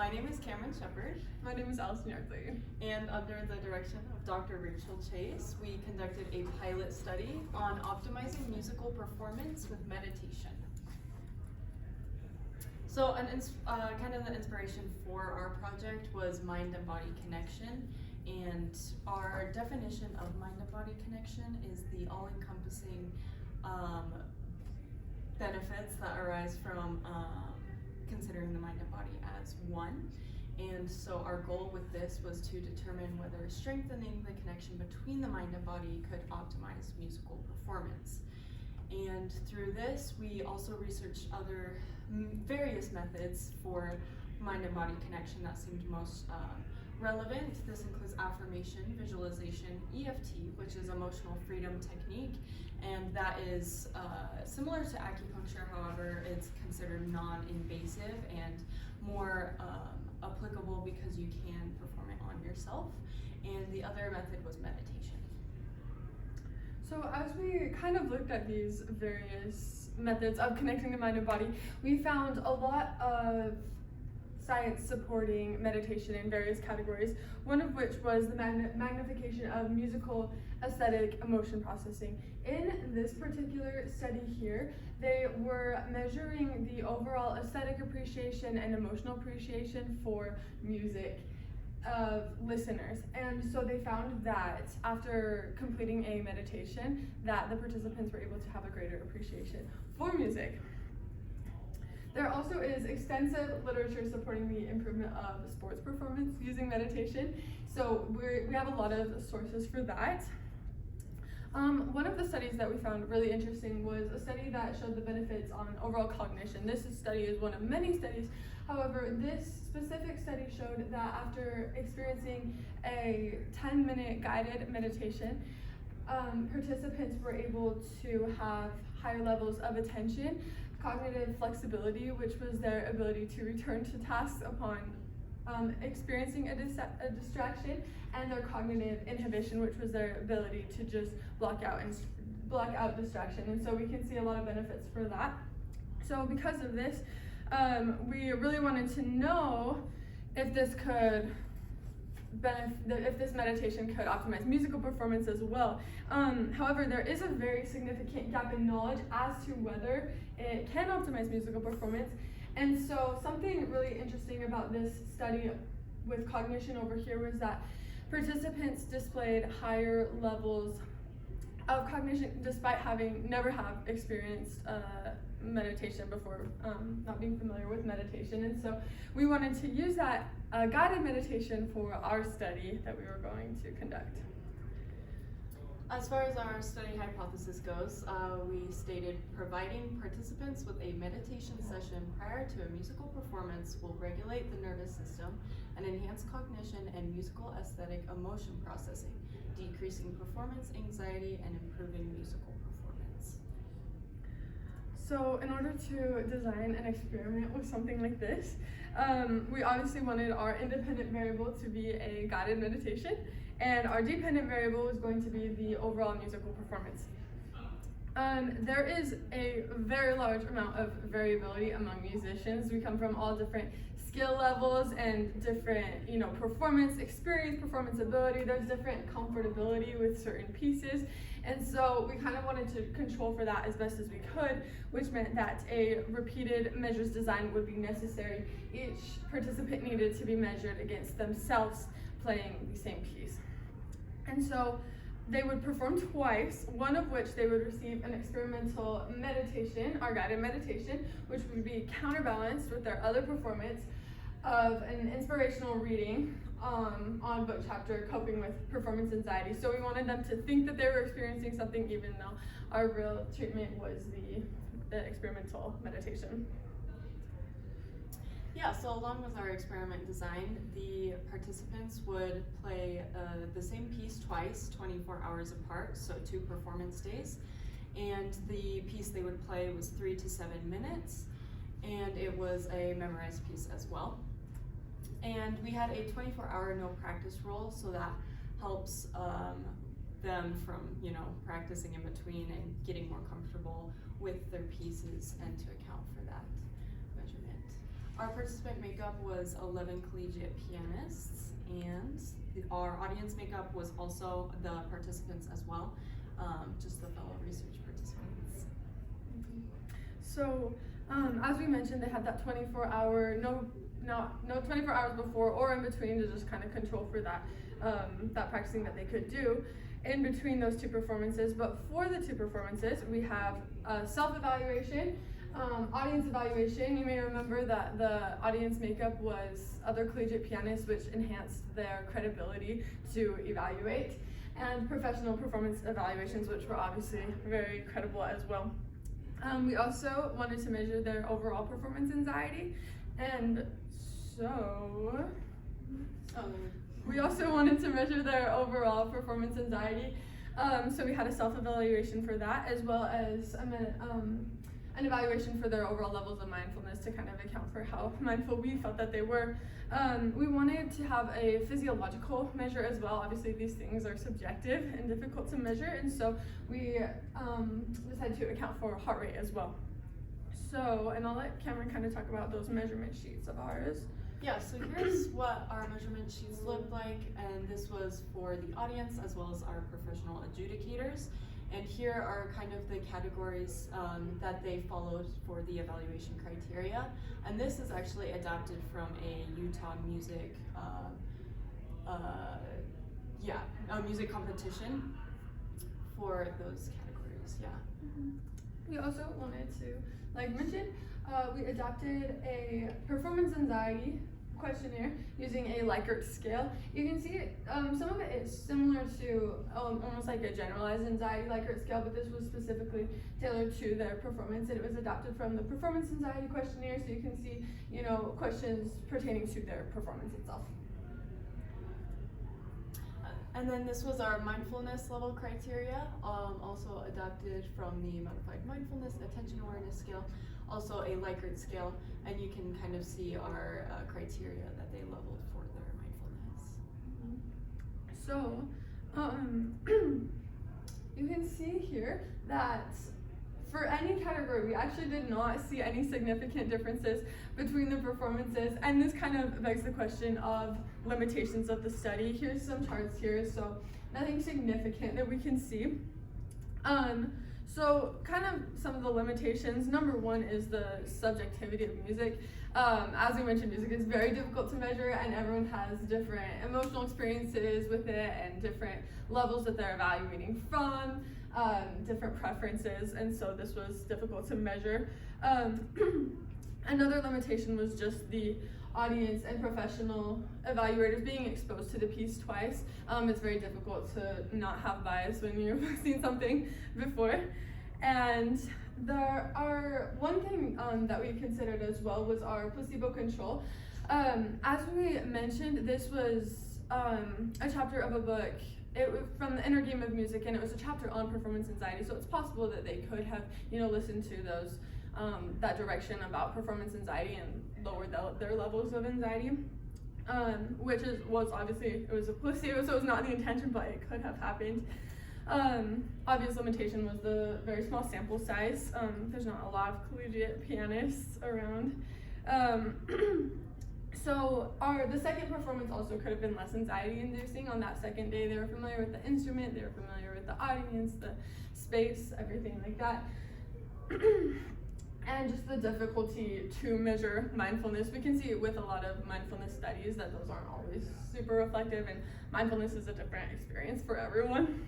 My name is Kamryn. My name is Allyson Yardley. And under the direction of Dr. Rachel Chase, we conducted a pilot study on optimizing musical performance with meditation. So kind of the inspiration for our project was mind and body connection. And our definition of mind and body connection is the all-encompassing benefits that arise from considering the mind and body as one. And so our goal with this was to determine whether strengthening the connection between the mind and body could optimize musical performance. And through this, we also researched other various methods for mind and body connection that seemed most relevant. This includes affirmation, visualization, EFT, which is emotional freedom technique, and that is similar to acupuncture. However, it's considered non-invasive and more applicable because you can perform it on yourself. And the other method was meditation. So as we kind of looked at these various methods of connecting the mind and body, we found a lot of science supporting meditation in various categories, one of which was the magnification of musical aesthetic emotion processing. In this particular study here, they were measuring the overall aesthetic appreciation and emotional appreciation for music of listeners. And so they found that after completing a meditation, that the participants were able to have a greater appreciation for music. There also is extensive literature supporting the improvement of sports performance using meditation. So we have a lot of sources for that. One of the studies that we found really interesting was a study that showed the benefits on overall cognition. This study is one of many studies. However, this specific study showed that after experiencing a 10-minute guided meditation, participants were able to have higher levels of attention, cognitive flexibility, which was their ability to return to tasks upon experiencing a distraction, and their cognitive inhibition, which was their ability to just block out distraction. And so we can see a lot of benefits for that. So because of this, we really wanted to know if this meditation could optimize musical performance as well. However, there is a very significant gap in knowledge as to whether it can optimize musical performance. And so something really interesting about this study with cognition over here was that participants displayed higher levels of cognition despite having never have experienced meditation before, not being familiar with meditation. And so we wanted to use that guided meditation for our study that we were going to conduct. As far as our study hypothesis goes, we stated providing participants with a meditation session prior to a musical performance will regulate the nervous system and enhance cognition and musical aesthetic emotion processing, decreasing performance anxiety and improving musical performance. So in order to design an experiment with something like this, we obviously wanted our independent variable to be a guided meditation, and our dependent variable was going to be the overall musical performance. There is a very large amount of variability among musicians. We come from all different skill levels and different, performance experience, performance ability. There's different comfortability with certain pieces. And so we kind of wanted to control for that as best as we could, which meant that a repeated measures design would be necessary. Each participant needed to be measured against themselves playing the same piece. And so they would perform twice, one of which they would receive an experimental meditation, our guided meditation, which would be counterbalanced with their other performance of an inspirational reading on book chapter Coping with Performance Anxiety. So we wanted them to think that they were experiencing something even though our real treatment was the experimental meditation. Yeah, so along with our experiment design, the participants would play the same piece twice, 24 hours apart, so 2 performance days. And the piece they would play was 3 to 7 minutes, and it was a memorized piece as well. And we had a 24-hour no practice rule, so that helps them from, practicing in between and getting more comfortable with their pieces and to account for that measurement. Our participant makeup was 11 collegiate pianists, and our audience makeup was also the participants as well, just the fellow research participants. So, as we mentioned, they had that 24-hour, no 24 hours before or in between to just kind of control for that, that practicing that they could do in between those two performances. But for the two performances, we have self-evaluation, audience evaluation. You may remember that the audience makeup was other collegiate pianists, which enhanced their credibility to evaluate, and professional performance evaluations, which were obviously very credible as well. We also wanted to measure their overall performance anxiety, and so we also wanted to measure their overall performance anxiety. So we had a self-evaluation for that, as well as an evaluation for their overall levels of mindfulness to kind of account for how mindful we felt that they were. We wanted to have a physiological measure as well. Obviously, these things are subjective and difficult to measure, and so we decided to account for heart rate as well. So, and I'll let Kamryn kind of talk about those measurement sheets of ours. Yeah, so here's what our measurement sheets looked like, and this was for the audience as well as our professional adjudicators. And here are kind of the categories that they followed for the evaluation criteria. And this is actually adapted from a Utah music, music competition for those categories, yeah. Mm-hmm. We also wanted to, like mentioned, we adapted a performance anxiety questionnaire using a Likert scale. You can see some of it is similar to almost like a generalized anxiety Likert scale, but this was specifically tailored to their performance, and it was adapted from the performance anxiety questionnaire, so you can see, questions pertaining to their performance itself. And then this was our mindfulness level criteria, also adapted from the Modified Mindfulness Attention Awareness Scale, also a Likert scale, and you can kind of see our criteria that they leveled for their mindfulness. So, you can see here that for any category, we actually did not see any significant differences between the performances, and this kind of begs the question of limitations of the study. Here's some charts here, so nothing significant that we can see. So kind of some of the limitations. Number one is the subjectivity of music. As we mentioned, music is very difficult to measure, and everyone has different emotional experiences with it and different levels that they're evaluating from, different preferences, and so this was difficult to measure. Another limitation was just the audience and professional evaluators being exposed to the piece twice. It's very difficult to not have bias when you've seen something before. And there are one thing that we considered as well was our placebo control. As we mentioned, this was a chapter of a book. It was from the Inner Game of Music, and it was a chapter on performance anxiety. So it's possible that they could have, listened to those that direction about performance anxiety and lowered their levels of anxiety, which was obviously, it was a placebo, so it was not the intention, but it could have happened. Obvious limitation was the very small sample size. There's not a lot of collegiate pianists around. So the second performance also could have been less anxiety inducing. On that second day, they were familiar with the instrument, they were familiar with the audience, the space, everything like that. And just the difficulty to measure mindfulness. We can see with a lot of mindfulness studies that those aren't always super reflective, and mindfulness is a different experience for everyone.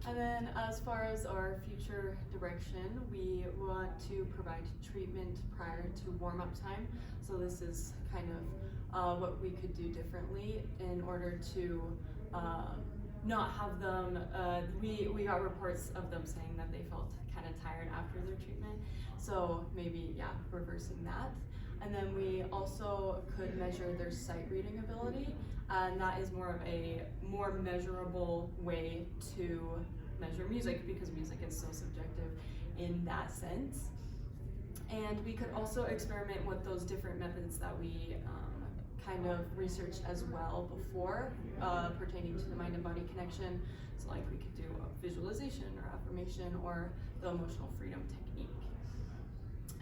And then as far as our future direction, we want to provide treatment prior to warm-up time. So this is kind of what we could do differently in order to not have them, we got reports of them saying that they felt kind of tired after their treatment. So maybe, reversing that. And then we also could measure their sight reading ability, and that is more of a more measurable way to measure music, because music is so subjective in that sense. And we could also experiment with those different methods that we kind of researched as well before, pertaining to the mind and body connection. So like we could do a visualization or affirmation or the emotional freedom technique.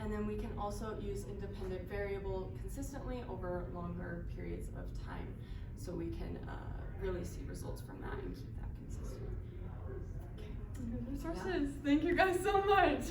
And then we can also use independent variable consistently over longer periods of time, so we can really see results from that and keep that consistent. Good resources. Thank you guys so much.